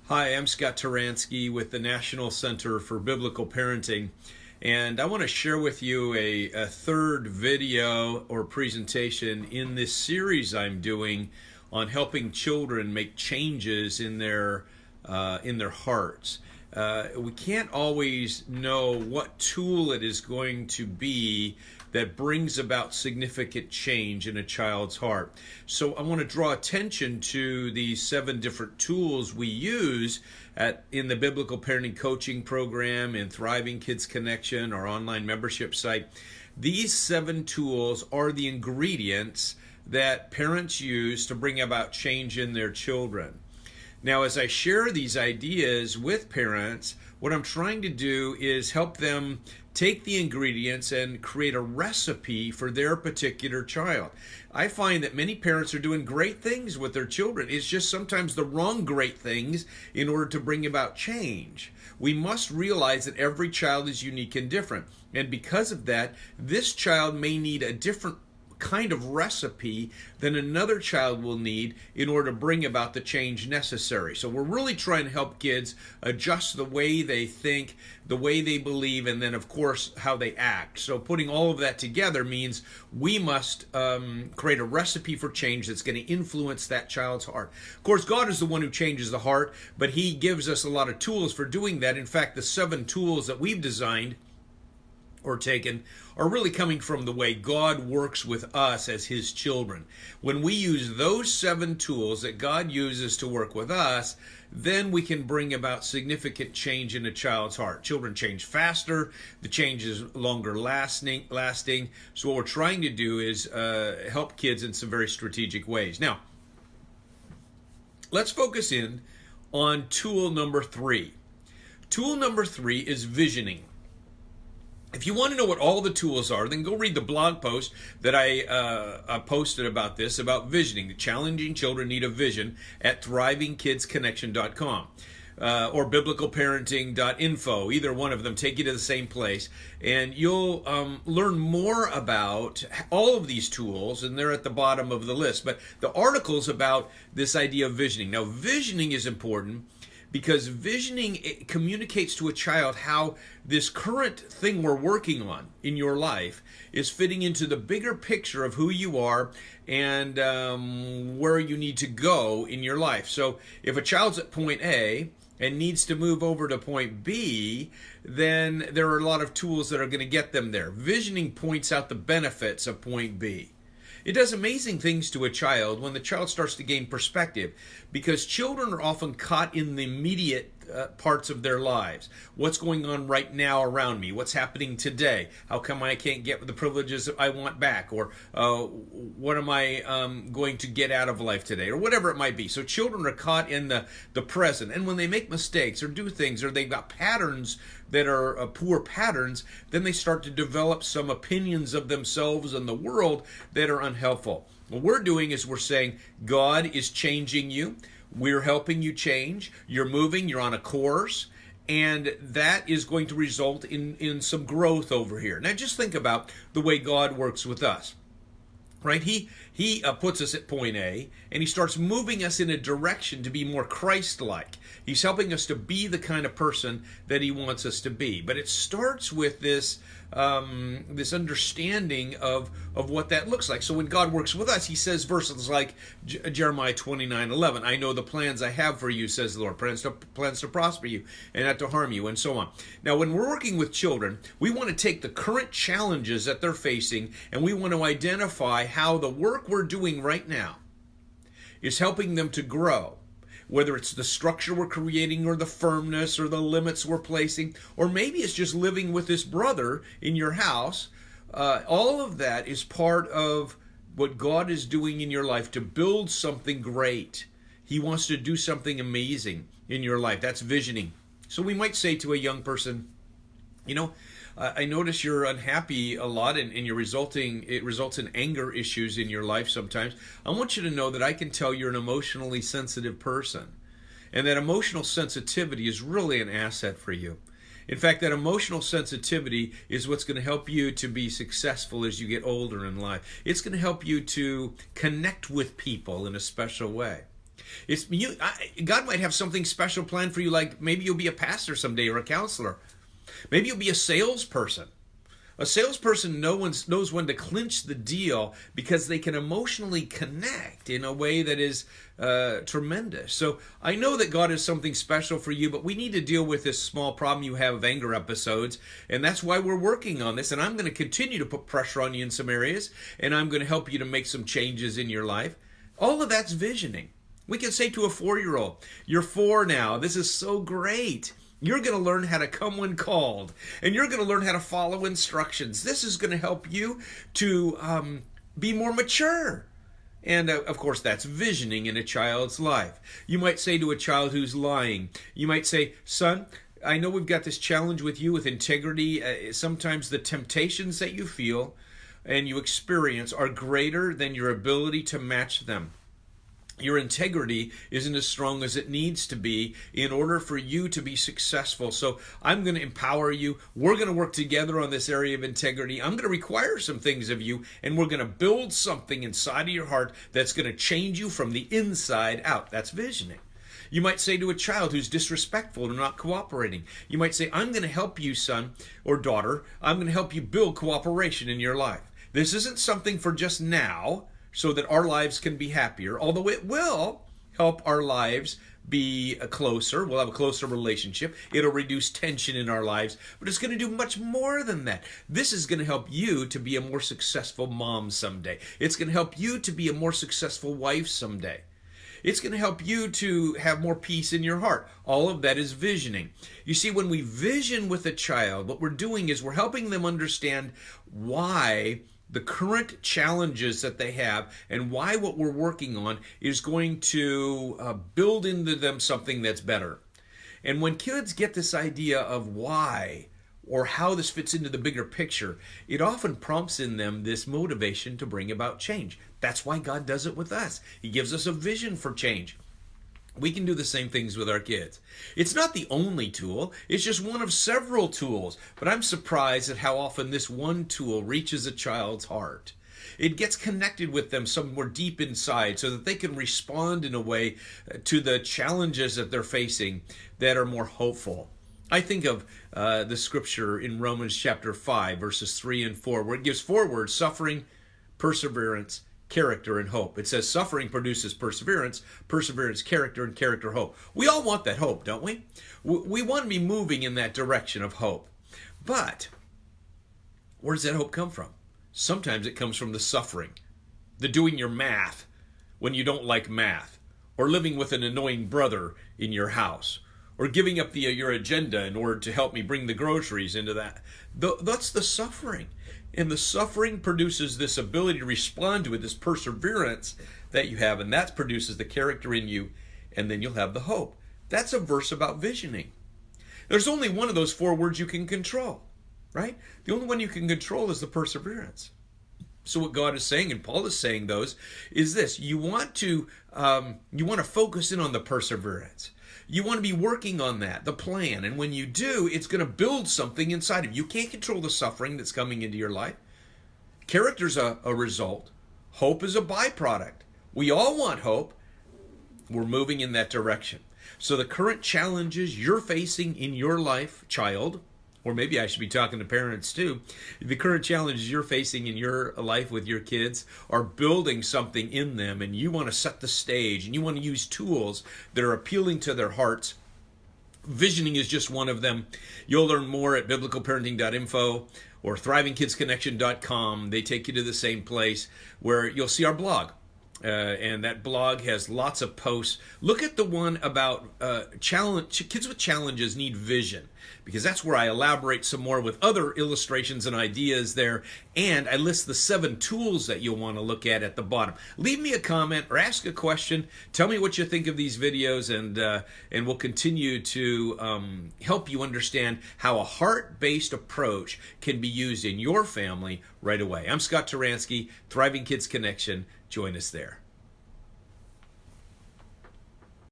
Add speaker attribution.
Speaker 1: Hi, I'm Scott Taransky with the National Center for Biblical Parenting, and I want to share with you a third video or presentation in this series I'm doing on helping children make changes in their hearts. We can't always know what tool it is going to be that brings about significant change in a child's heart. So I want to draw attention to these 7 different tools we use in the Biblical Parenting Coaching Program, in Thriving Kids Connection, our online membership site. These 7 tools are the ingredients that parents use to bring about change in their children. Now, as I share these ideas with parents, what I'm trying to do is help them take the ingredients and create a recipe for their particular child. I find that many parents are doing great things with their children. It's just sometimes the wrong great things in order to bring about change. We must realize that every child is unique and different. And because of that, this child may need a different kind of recipe than another child will need in order to bring about the change necessary. So we're really trying to help kids adjust the way they think, the way they believe, and then of course how they act. So putting all of that together means we must create a recipe for change that's going to influence that child's heart. Of course, God is the one who changes the heart, but He gives us a lot of tools for doing that. In fact, the 7 tools that we've designed or taken are really coming from the way God works with us as His children. When we use those 7 tools that God uses to work with us, then we can bring about significant change in a child's heart. Children change faster, the change is longer lasting. So what we're trying to do is help kids in some very strategic ways. Now, let's focus in on tool number 3. Tool number 3 is visioning. If you want to know what all the tools are, then go read the blog post that I posted about this, about visioning. Challenging Children Need a Vision at thrivingkidsconnection.com or biblicalparenting.info. Either one of them take you to the same place. And you'll learn more about all of these tools, and they're at the bottom of the list. But the article's about this idea of visioning. Now, visioning is important because visioning, it communicates to a child how this current thing we're working on in your life is fitting into the bigger picture of who you are and where you need to go in your life. So if a child's at point A and needs to move over to point B, then there are a lot of tools that are going to get them there. Visioning points out the benefits of point B. It does amazing things to a child when the child starts to gain perspective, because children are often caught in the immediate parts of their lives. What's going on right now around me? What's happening today? How come I can't get the privileges that I want back? Or what am I going to get out of life today? Or whatever it might be. So children are caught in the present. And when they make mistakes or do things, or they've got patterns that are poor patterns, then they start to develop some opinions of themselves and the world that are unhelpful. What we're doing is we're saying, God is changing you. We're helping you change. You're moving. You're on a course. And that is going to result in some growth over here. Now just think about the way God works with us. Right? He puts us at point A, and He starts moving us in a direction to be more Christ-like. He's helping us to be the kind of person that He wants us to be. But it starts with this understanding of what that looks like. So when God works with us, He says verses like Jeremiah 29:11, I know the plans I have for you, says the Lord, plans to prosper you and not to harm you, and so on. Now, when we're working with children, we want to take the current challenges that they're facing, and we want to identify how the work we're doing right now is helping them to grow. Whether it's the structure we're creating, or the firmness, or the limits we're placing, or maybe it's just living with this brother in your house, all of that is part of what God is doing in your life to build something great. He wants to do something amazing in your life. That's visioning. So we might say to a young person, I notice you're unhappy a lot, and it results in anger issues in your life sometimes. I want you to know that I can tell you're an emotionally sensitive person, and that emotional sensitivity is really an asset for you. In fact, that emotional sensitivity is what's going to help you to be successful as you get older in life. It's going to help you to connect with people in a special way. God might have something special planned for you, like maybe you'll be a pastor someday or a counselor. Maybe you'll be a salesperson. A salesperson knows when to clinch the deal because they can emotionally connect in a way that is tremendous. So I know that God has something special for you, but we need to deal with this small problem you have of anger episodes, and that's why we're working on this. And I'm going to continue to put pressure on you in some areas, and I'm going to help you to make some changes in your life. All of that's visioning. We can say to a 4-year-old, "You're 4 now. This is so great. You're going to learn how to come when called, and you're going to learn how to follow instructions. This is going to help you to be more mature." And of course, that's visioning in a child's life. You might say to a child who's lying, you might say, "Son, I know we've got this challenge with you with integrity. Sometimes the temptations that you feel and you experience are greater than your ability to match them. Your integrity isn't as strong as it needs to be in order for you to be successful. So I'm going to empower you. We're going to work together on this area of integrity. I'm going to require some things of you, and we're going to build something inside of your heart that's going to change you from the inside out." That's visioning. You might say to a child who's disrespectful or not cooperating, you might say, "I'm going to help you, son or daughter. I'm going to help you build cooperation in your life. This isn't something for just now, so that our lives can be happier, although it will help our lives be closer. We'll have a closer relationship. It'll reduce tension in our lives, but it's going to do much more than that. This is going to help you to be a more successful mom someday. It's going to help you to be a more successful wife someday. It's going to help you to have more peace in your heart." All of that is visioning. You see, when we vision with a child, what we're doing is we're helping them understand why the current challenges that they have and why what we're working on is going to build into them something that's better. And when kids get this idea of why or how this fits into the bigger picture, it often prompts in them this motivation to bring about change. That's why God does it with us. He gives us a vision for change. We can do the same things with our kids. It's not the only tool. It's just one of several tools. But I'm surprised at how often this one tool reaches a child's heart. It gets connected with them somewhere deep inside so that they can respond in a way to the challenges that they're facing that are more hopeful. I think of the scripture in Romans chapter 5, verses 3 and 4, where it gives 4 words: suffering, perseverance, character, and hope. It says suffering produces perseverance, perseverance, character, and character, hope. We all want that hope, don't we? We want to be moving in that direction of hope. But where does that hope come from? Sometimes it comes from the suffering, the doing your math when you don't like math, or living with an annoying brother in your house, or giving up your agenda in order to help me bring the groceries into that. That's the suffering. And the suffering produces this ability to respond to it, this perseverance that you have, and that produces the character in you, and then you'll have the hope. That's a verse about visioning. There's only one of those 4 words you can control, right? The only one you can control is the perseverance. So what God is saying, and Paul is saying is this: you want to focus in on the perseverance. You want to be working on that, the plan. And when you do, it's going to build something inside of you. You can't control the suffering that's coming into your life. Character's a result. Hope is a byproduct. We all want hope. We're moving in that direction. So the current challenges you're facing in your life, child, or maybe I should be talking to parents too, the current challenges you're facing in your life with your kids are building something in them, and you want to set the stage, and you want to use tools that are appealing to their hearts. Visioning is just one of them. You'll learn more at biblicalparenting.info or thrivingkidsconnection.com. They take you to the same place where you'll see our blog. And that blog has lots of posts. Look at the one about kids with challenges need vision, because that's where I elaborate some more with other illustrations and ideas there. And I list the 7 tools that you'll want to look at the bottom. Leave me a comment or ask a question. Tell me what you think of these videos, and we'll continue to help you understand how a heart-based approach can be used in your family right away. I'm Scott Turansky, Thriving Kids Connection. Join us there.